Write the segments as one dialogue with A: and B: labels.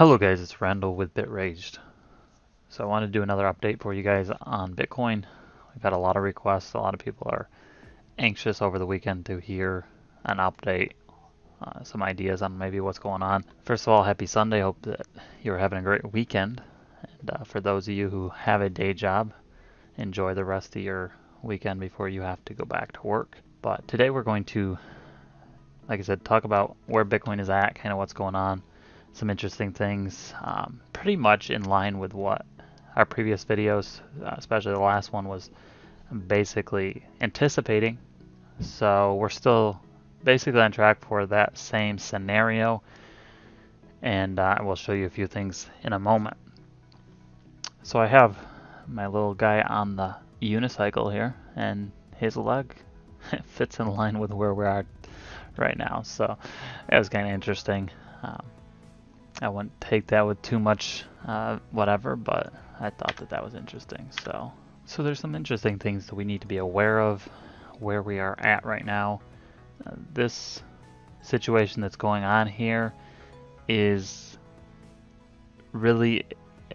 A: Hello guys, it's Randall with BitRaged. So I want to do another update for you guys on Bitcoin. We've had a lot of requests. A lot of people are anxious over the weekend to hear an update, some ideas on maybe what's going on. First of all, happy Sunday. Hope that you're having a great weekend. And for those of you who have a day job, enjoy the rest of your weekend before you have to go back to work. But today we're going to, like I said, talk about where Bitcoin is at, kind of what's going on, some interesting things, pretty much in line with what our previous videos, especially the last one, was basically anticipating. So we're still basically on track for that same scenario, and I will show you a few things in a moment. So I have my little guy on the unicycle here, and his leg fits in line with where we are right now. So it was kind of interesting. I wouldn't take that with too much whatever, but I thought that was interesting. So there's some interesting things that we need to be aware of where we are at right now. This situation that's going on here is really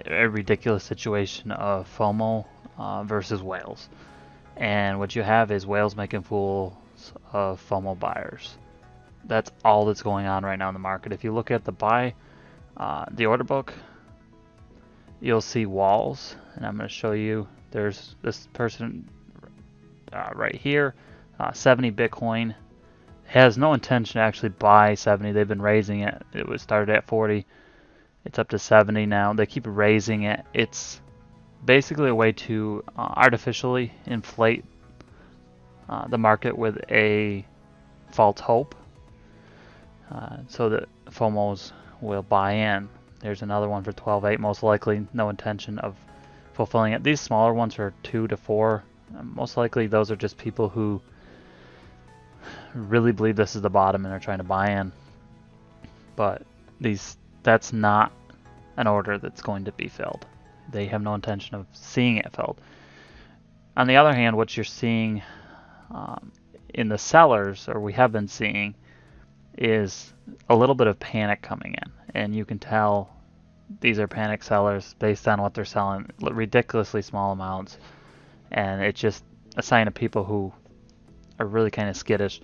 A: a ridiculous situation of FOMO versus whales. And what you have is whales making fools of FOMO buyers. That's all that's going on right now in the market. If you look at the order book, you'll see walls, and I'm going to show you. There's this person right here, 70 Bitcoin, has no intention to actually buy 70. They've been raising it. It was started at 40. It's up to 70 now. They keep raising it. It's basically a way to artificially inflate the market with a false hope so that FOMOs will buy in. There's another one for 12.8, most likely no intention of fulfilling it. These smaller ones are 2 to 4. Most likely those are just people who really believe this is the bottom and are trying to buy in. But that's not an order that's going to be filled. They have no intention of seeing it filled. On the other hand, what you're seeing in the sellers, or we have been seeing, is a little bit of panic coming in, and you can tell these are panic sellers based on what they're selling, ridiculously small amounts, and it's just a sign of people who are really kind of skittish.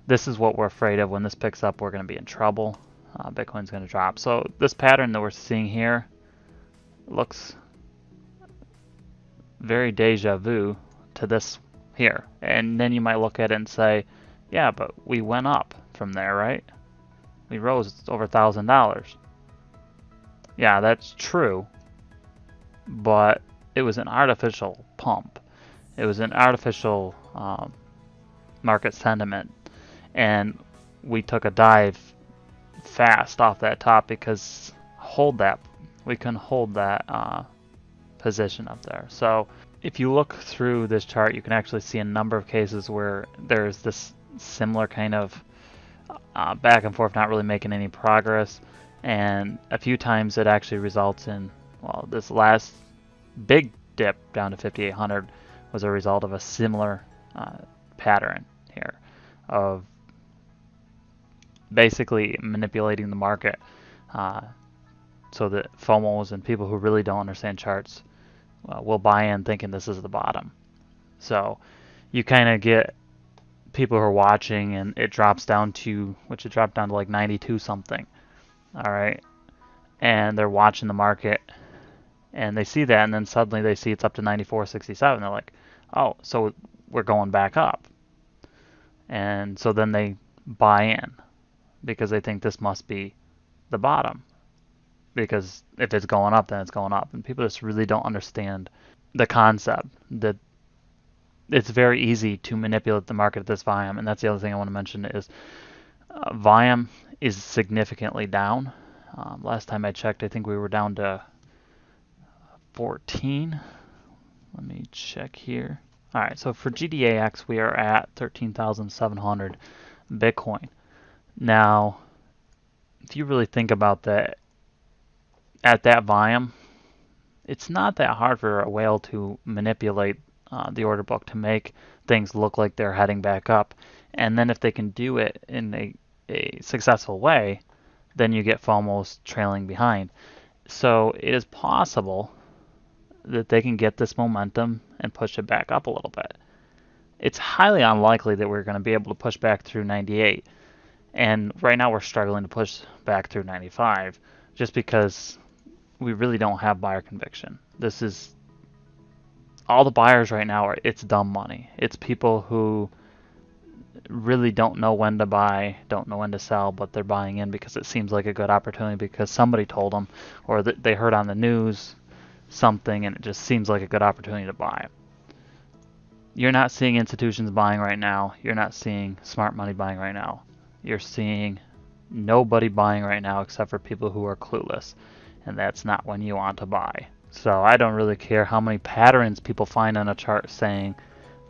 A: This is what we're afraid of. When this picks up, we're going to be in trouble. Bitcoin's going to drop. So this pattern that we're seeing here looks very deja vu to this here, and then you might look at it and say, yeah, but we went up from there, right? We rose over $1,000. Yeah, that's true, but it was an artificial pump. It was an artificial market sentiment, and we took a dive fast off that top because we couldn't hold that position up there. So if you look through this chart, you can actually see a number of cases where there's this similar kind of back and forth, not really making any progress, and a few times it actually results in, well, this last big dip down to 5,800 was a result of a similar pattern here of basically manipulating the market so that FOMOs and people who really don't understand charts will buy in thinking this is the bottom. So you kind of get people who are watching, and it drops down to, which it dropped down to like 92 something. All right. And they're watching the market, and they see that, and then suddenly they see it's up to 94.67. They're like, oh, so we're going back up. And so then they buy in because they think this must be the bottom. Because if it's going up, then it's going up. And people just really don't understand the concept that it's very easy to manipulate the market at this volume. And that's the other thing I want to mention is volume is significantly down. Last time I checked, I think we were down to 14. Let me check here. All right, so for GDAX, we are at 13,700 Bitcoin. Now, if you really think about that, at that volume, it's not that hard for a whale to manipulate the order book to make things look like they're heading back up. And then if they can do it in a successful way, then you get FOMO's trailing behind. So it is possible that they can get this momentum and push it back up a little bit. It's highly unlikely that we're going to be able to push back through 98. And right now we're struggling to push back through 95 just because we really don't have buyer conviction. This is all the buyers right now are, it's dumb money. It's people who really don't know when to buy, don't know when to sell, but they're buying in because it seems like a good opportunity because somebody told them or they heard on the news something and it just seems like a good opportunity to buy. You're not seeing institutions buying right now. You're not seeing smart money buying right now. You're seeing nobody buying right now except for people who are clueless, and that's not when you want to buy. So I don't really care how many patterns people find on a chart saying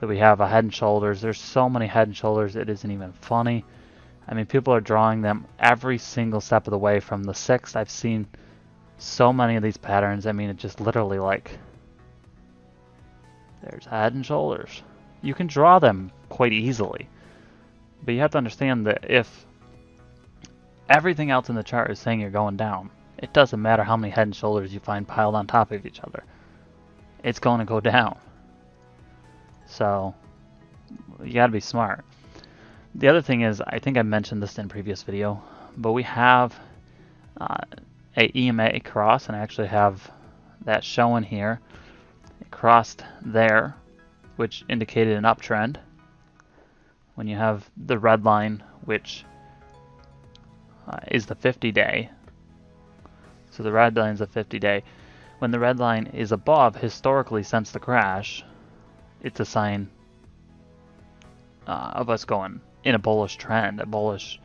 A: that we have a head and shoulders. There's so many head and shoulders it isn't even funny. I mean, people are drawing them every single step of the way. From the 6th, I've seen so many of these patterns. I mean, it just literally like, there's head and shoulders. You can draw them quite easily. But you have to understand that if everything else in the chart is saying you're going down, it doesn't matter how many head and shoulders you find piled on top of each other. It's going to go down. So you got to be smart. The other thing is, I think I mentioned this in a previous video, but we have a EMA cross, and I actually have that showing here. It crossed there, which indicated an uptrend. When you have the red line, which is the 50-day. So the red line is a 50-day. When the red line is above, historically since the crash, it's a sign of us going in a bullish trend, a bullish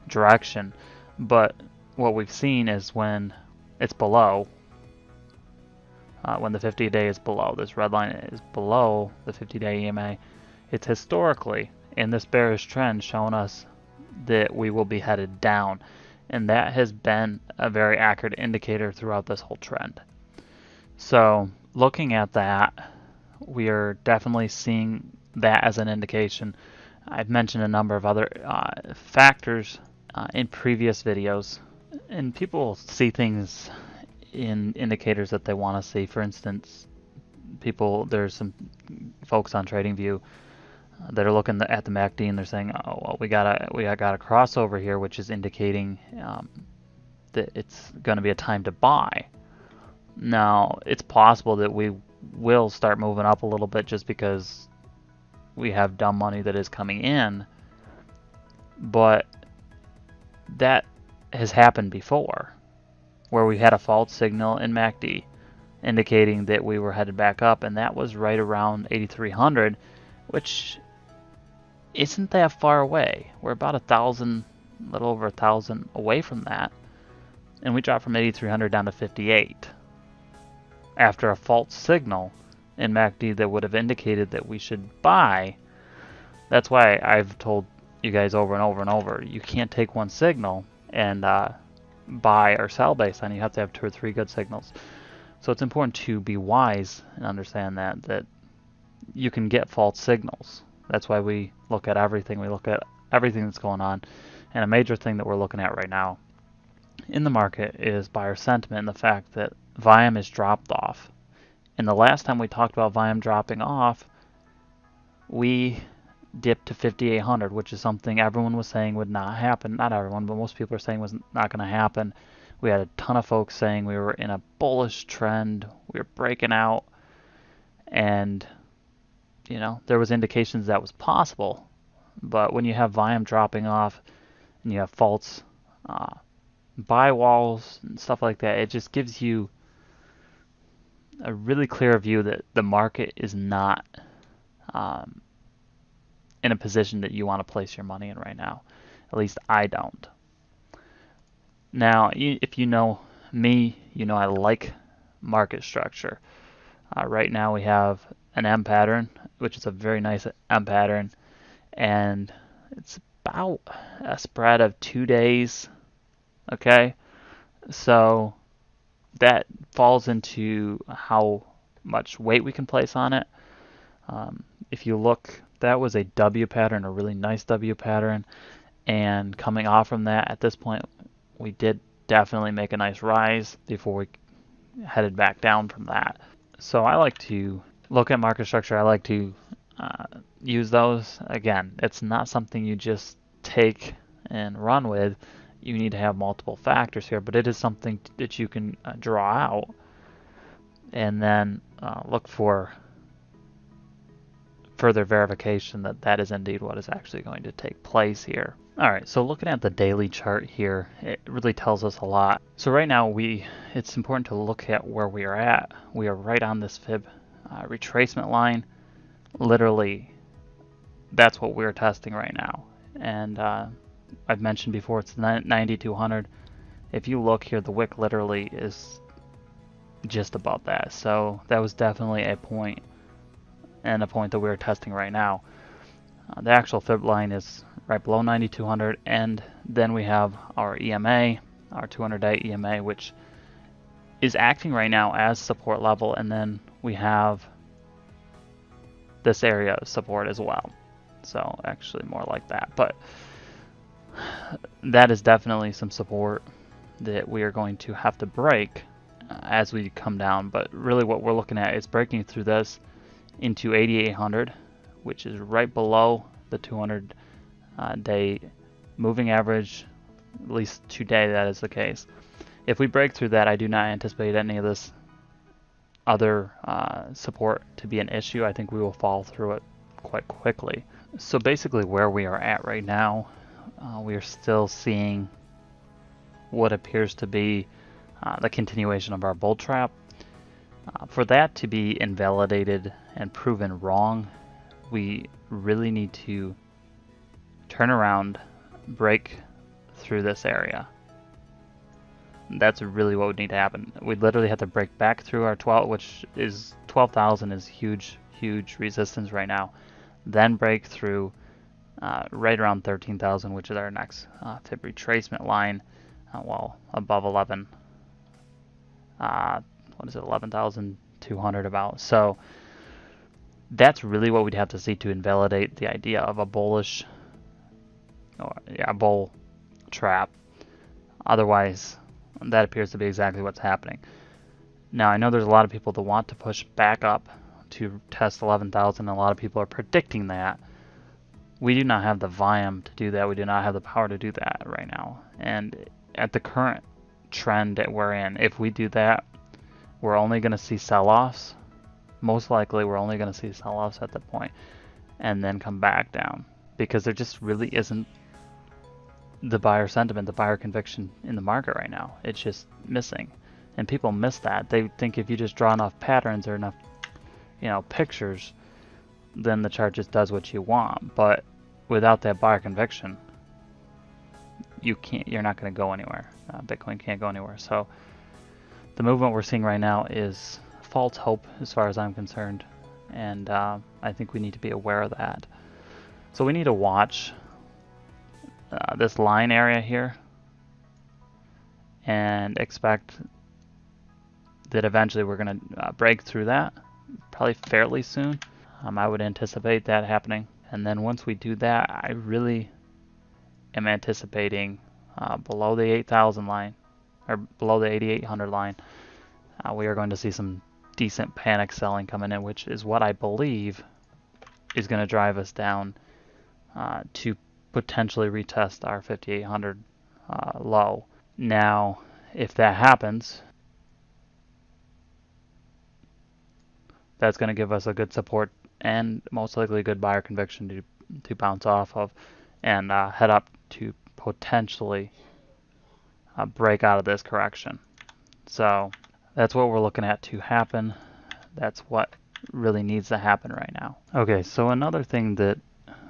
A: direction. But what we've seen is when it's below, when the 50-day is below, this red line is below the 50-day EMA, it's historically in this bearish trend showing us that we will be headed down. And that has been a very accurate indicator throughout this whole trend. So looking at that, we are definitely seeing that as an indication. I've mentioned a number of other factors in previous videos, and people see things in indicators that they want to see. For instance, there's some folks on TradingView that are looking at the MACD and they're saying, oh, well, we got a crossover here, which is indicating that it's going to be a time to buy. Now, it's possible that we will start moving up a little bit just because we have dumb money that is coming in, but that has happened before, where we had a false signal in MACD indicating that we were headed back up, and that was right around 8,300, which isn't that far away. We're about 1,000, a little over 1,000 away from that, and we dropped from 8,300 down to 58 after a false signal in MACD that would have indicated that we should buy. That's why I've told you guys over and over and over, you can't take one signal and buy or sell based on it. You have to have 2 or 3 good signals. So it's important to be wise and understand that you can get false signals. That's why we look at everything. We look at everything that's going on. And a major thing that we're looking at right now in the market is buyer sentiment and the fact that volume is dropped off. And the last time we talked about volume dropping off, we dipped to 5,800, which is something everyone was saying would not happen. Not everyone, but most people are saying was not going to happen. We had a ton of folks saying we were in a bullish trend. We were breaking out. And, you know, there was indications that was possible. But when you have volume dropping off and you have false buy walls and stuff like that, it just gives you a really clear view that the market is not in a position that you want to place your money in right now. At least I don't. Now, if you know me, you know I like market structure. Right now we have an M pattern, which is a very nice M pattern, and it's about a spread of 2 days. Okay, so that falls into how much weight we can place on it. If you look, that was a W pattern, a really nice W pattern, and coming off from that, at this point, we did definitely make a nice rise before we headed back down from that. So I like to look at market structure. I like to use those. Again, it's not something you just take and run with. You need to have multiple factors here, but it is something that you can draw out and then look for further verification that that is indeed what is actually going to take place here. Alright, so looking at the daily chart here, it really tells us a lot. So right now it's important to look at where we are at. We are right on this fib retracement line. Literally, that's what we're testing right now. And I've mentioned before, it's 9,200. If you look here, the wick literally is just above that. So that was definitely a point, and a point that we're testing right now. The actual fib line is right below 9,200, and then we have our EMA, our 200-day EMA, which is acting right now as support level, and then we have this area of support as well. So actually more like that, but that is definitely some support that we are going to have to break as we come down. But really what we're looking at is breaking through this into 8,800, which is right below the 200-day moving average, at least today that is the case. If we break through that, I do not anticipate any of this other support to be an issue. I think we will fall through it quite quickly. So basically where we are at right now, we are still seeing what appears to be the continuation of our bull trap. For that to be invalidated and proven wrong, we really need to turn around, break through this area. That's really what would need to happen. We literally have to break back through our 12, which is 12,000 is huge resistance right now. Then break through right around 13,000, which is our next fib retracement line. Well, above 11. What is it? 11,200 about. So that's really what we'd have to see to invalidate the idea of a bullish, or bull trap. Otherwise, that appears to be exactly what's happening. Now, I know there's a lot of people that want to push back up to test 11,000, and a lot of people are predicting that. We do not have the volume to do that. We do not have the power to do that right now. And at the current trend that we're in, if we do that, we're only going to see sell-offs. Most likely, we're only going to see sell-offs at that point, and then come back down, because there just really isn't the buyer sentiment, the buyer conviction in the market right now. It's just missing, and people miss that. They think if you just draw enough patterns or enough, pictures, then the chart just does what you want. But without that buyer conviction, you're not going to go anywhere. Bitcoin can't go anywhere. So the movement we're seeing right now is false hope as far as I'm concerned, and I think we need to be aware of that. So we need to watch this line area here and expect that eventually we're going to break through that, probably fairly soon. I would anticipate that happening, and then once we do that, I really am anticipating below the 8,000 line, or below the 8,800 line, we are going to see some decent panic selling coming in, which is what I believe is going to drive us down to potentially retest our 5,800 low. Now, if that happens, that's going to give us a good support and most likely a good buyer conviction to bounce off of and head up to potentially break out of this correction. So that's what we're looking at to happen. That's what really needs to happen right now. Okay, so another thing that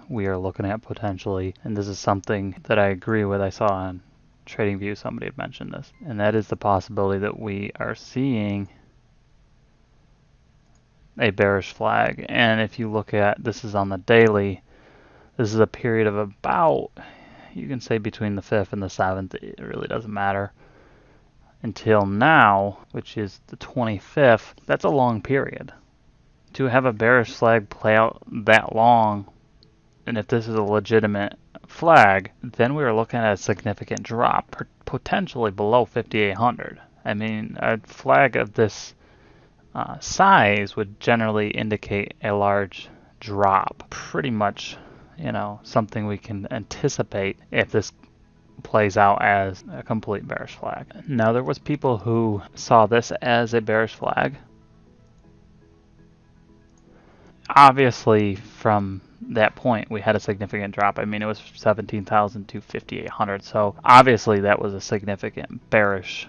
A: we are looking at potentially, and this is something that I agree with, I saw on TradingView somebody had mentioned this, and that is the possibility that we are seeing a bearish flag. And if you look at, this is on the daily, this is a period of about, you can say between the 5th and the 7th, it really doesn't matter, until now, which is the 25th. That's a long period. To have a bearish flag play out that long, and if this is a legitimate flag, then we are looking at a significant drop, potentially below 5,800. I mean, a flag of this size would generally indicate a large drop. Pretty much, something we can anticipate if this plays out as a complete bearish flag. Now, there was people who saw this as a bearish flag. Obviously, from that point, we had a significant drop. I mean, it was 17,000 to 5,800. So obviously, that was a significant bearish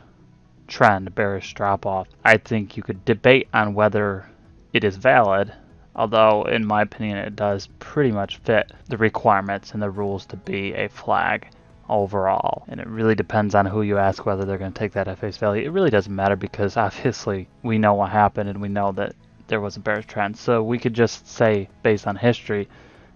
A: trend, bearish drop off. I think you could debate on whether it is valid, although in my opinion, it does pretty much fit the requirements and the rules to be a flag overall. And it really depends on who you ask whether they're going to take that at face value. It really doesn't matter because obviously we know what happened and we know that there was a bearish trend. So we could just say based on history,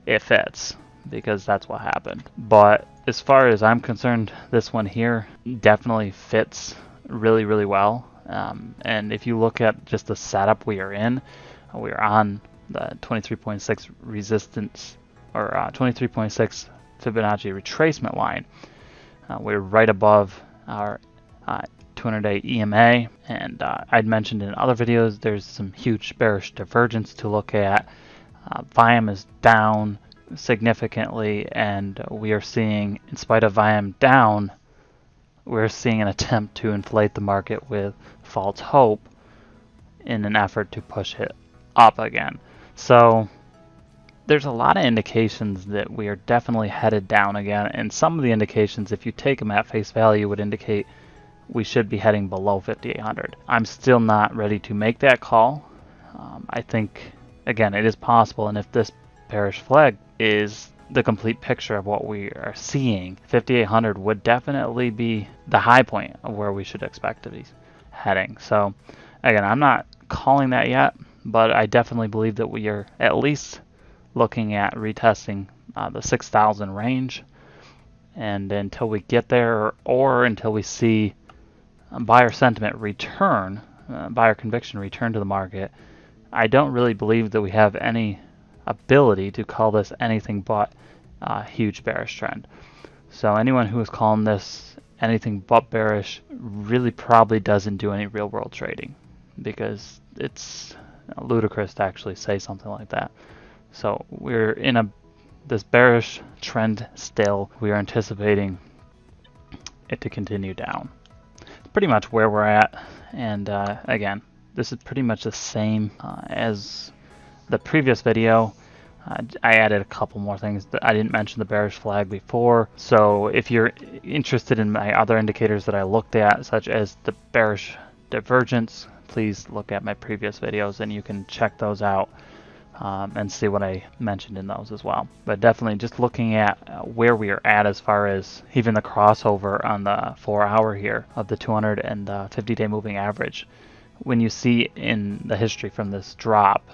A: it fits because that's what happened. But as far as I'm concerned, this one here definitely fits really, really well. And if you look at just the setup we are in, we are on the 23.6 resistance or 23.6 Fibonacci retracement line. We're right above our 200-day EMA, and I'd mentioned in other videos there's some huge bearish divergence to look at. Volume is down significantly, and we are seeing, in spite of volume down, we're seeing an attempt to inflate the market with false hope in an effort to push it up again. So there's a lot of indications that we are definitely headed down again, and some of the indications, if you take them at face value, would indicate we should be heading below 5,800. I'm still not ready to make that call. I think, again, it is possible, and if this bearish flag is the complete picture of what we are seeing, 5,800 would definitely be the high point of where we should expect to be heading. So, again, I'm not calling that yet, but I definitely believe that we are at least looking at retesting the 6,000 range, and until we get there, or until we see buyer sentiment return, buyer conviction return to the market, I don't really believe that we have any ability to call this anything but a huge bearish trend. So anyone who is calling this anything but bearish really probably doesn't do any real world trading, because it's ludicrous to actually say something like that. So we're in this bearish trend still. We are anticipating it to continue down. Pretty much where we're at, and again, this is pretty much the same as the previous video. I added a couple more things. I didn't mention the bearish flag before, so if you're interested in my other indicators that I looked at, such as the bearish divergence, please look at my previous videos and you can check those out and see what I mentioned in those as well. But definitely just looking at where we are at as far as even the crossover on the 4-hour here of the 200 and the 50-day moving average. When you see in the history from this drop,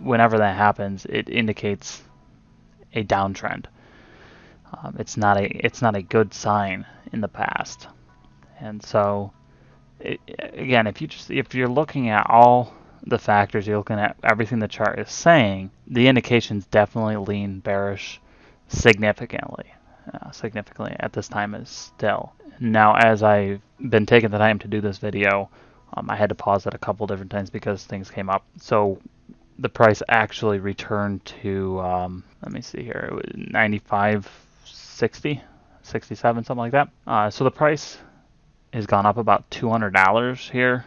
A: whenever that happens, it indicates a downtrend. It's not a good sign in the past. And so, again, if you're looking at all the factors, you're looking at everything the chart is saying, the indications definitely lean bearish significantly at this time is still. Now, as I've been taking the time to do this video, I had to pause it a couple different times because things came up. So the price actually returned to, let me see here, it was 95.60, 67, something like that. So the price has gone up about $200 here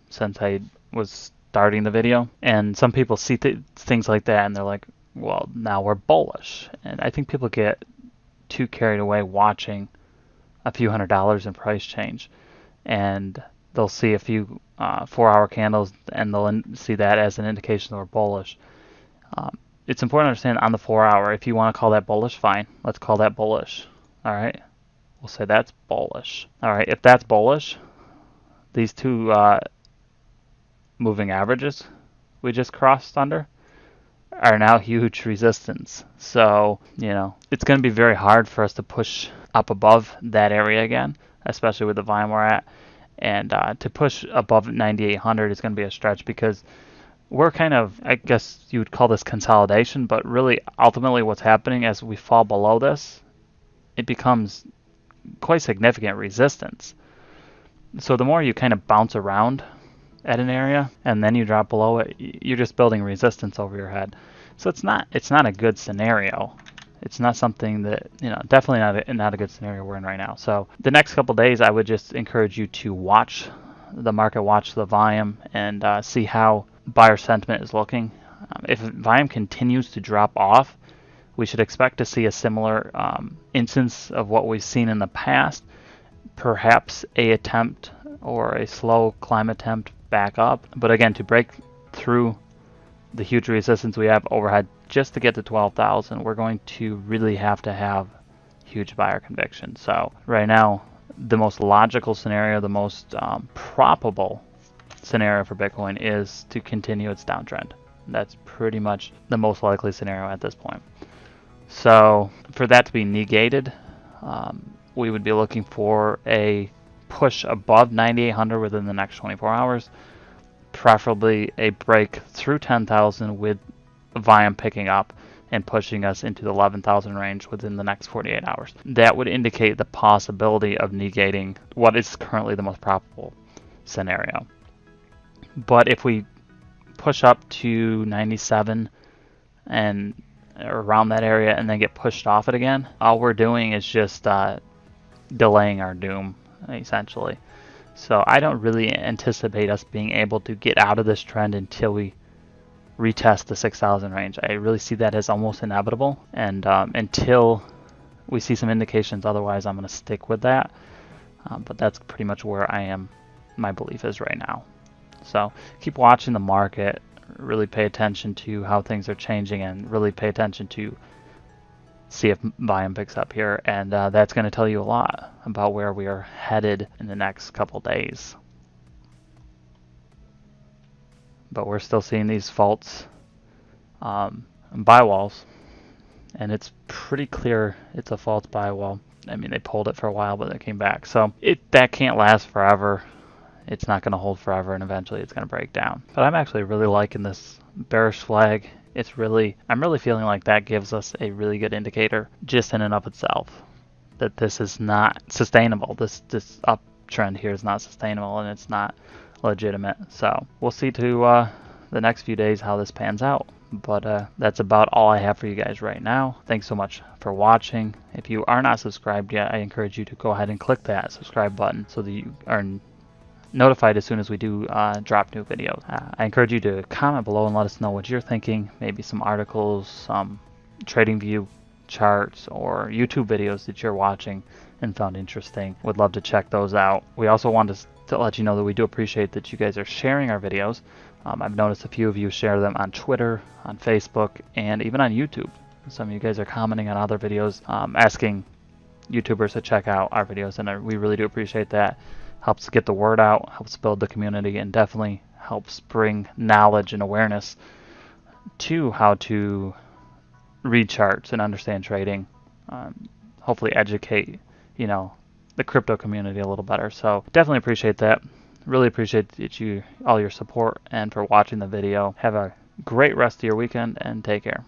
A: since I was starting the video. And some people see things like that and they're like, well, now we're bullish. And I think people get too carried away watching a few $100s in price change. And they'll see a few 4-hour candles and they'll see that as an indication that we're bullish. It's important to understand on the 4-hour, if you want to call that bullish, fine. Let's call that bullish. All right. We'll say that's bullish. All right. If that's bullish, these two moving averages we just crossed under are now huge resistance. So, it's going to be very hard for us to push up above that area again, especially with the volume we're at. And to push above 9,800 is going to be a stretch because we're kind of, I guess you would call this consolidation, but really ultimately what's happening as we fall below this, it becomes quite significant resistance. So the more you kind of bounce around at an area and then you drop below it, you're just building resistance over your head. So it's not a good scenario. It's not something that, definitely not a good scenario we're in right now. So the next couple days, I would just encourage you to watch the market, watch the volume, and see how buyer sentiment is looking. If volume continues to drop off, we should expect to see a similar instance of what we've seen in the past, perhaps a attempt or a slow climb attempt back up. But again, to break through the huge resistance we have overhead just to get to 12,000, we're going to really have to have huge buyer conviction. So right now, the most logical scenario, the most probable scenario for Bitcoin is to continue its downtrend. That's pretty much the most likely scenario at this point. So for that to be negated, we would be looking for a push above 9,800 within the next 24 hours, preferably a break through 10,000 with volume picking up and pushing us into the 11,000 range within the next 48 hours. That would indicate the possibility of negating what is currently the most probable scenario. But if we push up to 97 and around that area and then get pushed off it again, all we're doing is just delaying our doom, essentially. So I don't really anticipate us being able to get out of this trend until we retest the 6,000 range. I really see that as almost inevitable, and until we see some indications otherwise, I'm going to stick with that. But that's pretty much where I am, my belief is right now. So keep watching the market, really pay attention to how things are changing, and really pay attention to see if volume picks up here, and that's going to tell you a lot about where we are headed in the next couple days. But we're still seeing these faults, buy walls, and it's pretty clear it's a false buy wall. I mean, they pulled it for a while, but it came back. So that can't last forever. It's not going to hold forever, and eventually it's going to break down. But I'm actually really liking this bearish flag. I'm really feeling like that gives us a really good indicator just in and of itself that this is not sustainable. This uptrend here is not sustainable, and it's not legitimate. So we'll see to the next few days how this pans out. But that's about all I have for you guys right now. Thanks so much for watching. If you are not subscribed yet, I encourage you to go ahead and click that subscribe button so that you are notified as soon as we do drop new videos. I encourage you to comment below and let us know what you're thinking. Maybe some articles, some TradingView charts, or YouTube videos that you're watching and found interesting. Would love to check those out. We also wanted to let you know that we do appreciate that you guys are sharing our videos. I've noticed a few of you share them on Twitter, on Facebook, and even on YouTube. Some of you guys are commenting on other videos, asking YouTubers to check out our videos, and we really do appreciate that. Helps get the word out, helps build the community, and definitely helps bring knowledge and awareness to how to read charts and understand trading. Hopefully educate, the crypto community a little better. So definitely appreciate that. Really appreciate all your support and for watching the video. Have a great rest of your weekend, and take care.